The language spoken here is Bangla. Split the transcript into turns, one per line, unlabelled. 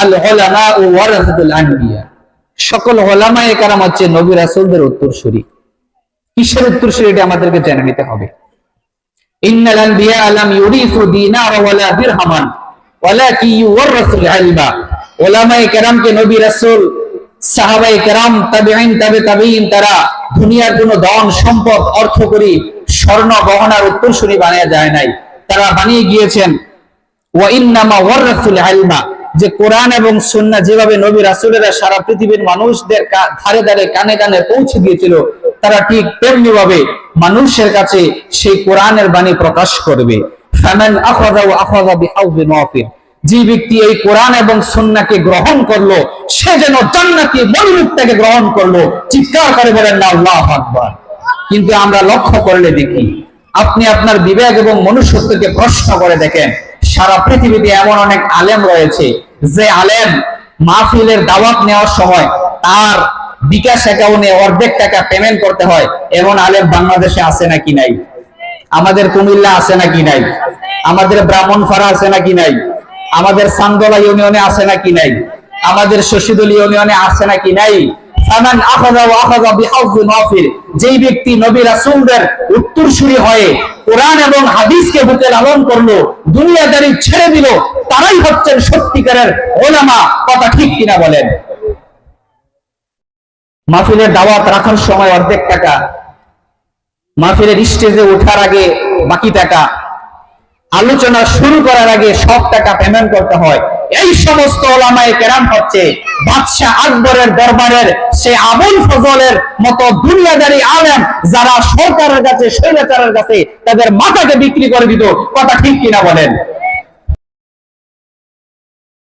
আল উলামা ওয়ারাসাতুল আনবিয়া, সকল উলামায়ে কেরাম হচ্ছে নবী রাসূলদের উত্তরসূরি। কিসের উত্তরসূরি এটা আমাদেরকে জেনে নিতে হবে। ইন্নাল আনবিয়া লাম ইউরিসু দিনারা ওয়ালা দিরহামান ওয়ালাকিন ইউরাসুল ইলমা। উলামায়ে কেরামকে নবী রাসূল, সাহাবায়ে কেরাম, তাবেঈন, তাবেঈন তারা দুনিয়ার কোনো ধন সম্পদ, অর্থ করি, স্বর্ণ গহনার উত্তরসূরি বানিয়ে যায় নাই। তারা বানিয়ে গিয়েছেন ওয়া ইন্নামা ওয়ারাসুল ইলমা, যে কোরআন এবং সুন্নাহ যেভাবে নবী রাসূলেরা সারা পৃথিবীর মানুষদের ধারে ধারে কানে কানে পৌঁছে দিয়েছিল, তারা ঠিক তেমনি ভাবে মানুষের কাছে সেই কোরআনের বাণী প্রকাশ করবে। ফামান আখাযা ওয়া আখাযা বিহাউযিন ওয়াফির, যে ব্যক্তি এই কোরআন এবং সুন্নাহকে গ্রহণ করলো সে যেন জান্নাতি মনিমুক্তাকে গ্রহণ করলো। চিৎকার করে বলেন না আল্লাহু আকবার। কিন্তু আমরা লক্ষ্য করলে দেখি, আপনি আপনার বিবেক এবং মনুষ্যত্বকে প্রশ্ন করে দেখেন, সারা পৃথিবীতে এমন অনেক আলেম রয়েছে যে আলেম মাহফিলের দাওয়াত নেওয়ার সময় তার বিকাশ অ্যাকাউন্টে অর্ধেক টাকা পেমেন্ট করতে হয়, এমন আলেম বাংলাদেশে আছে নাকি নাই? আমাদের কুমিল্লা আছে নাকি নাই? আমাদের ব্রাহ্মণপাড়া আছে নাকি নাই? আমাদের সান্দলা ইউনিয়নে আছে নাকি নাই? আমাদের শশীদুল ইউনিয়নে আছে নাকি নাই? ফামান আখাযা ওয়া আখাযা বিহাউযিন ওয়াফির, যেই ব্যক্তি নবী রাসূলদের উত্তরসূরি হয়ে কোরআন এবং হাদিসকে বুকে লালন করলো, দুনিয়াদারি ছেড়ে দিল, তারাই হচ্ছেন সত্যিকারের উলামা। কথা ঠিক কিনা বলেন? মাহফিলের দাওয়াত রাখার সময় অর্ধেক টাকা, মাহফিলের স্টেজে ওঠার আগে বাকি টাকা, আলোচনা শুরু করার আগে সব টাকা পেমেন্ট করতে হয়। এই সমস্ত উলামায়ে কেরাম হচ্ছে বাদশাহ আকবরের দরবারের সে আবুল ফজলের মতো দুনিয়াদারি আলেম, যারা সরকারের কাছে, স্বৈরাচারের কাছে তাদের মাথাকে বিক্রি করে দিত। কথা ঠিক কিনা বলেন?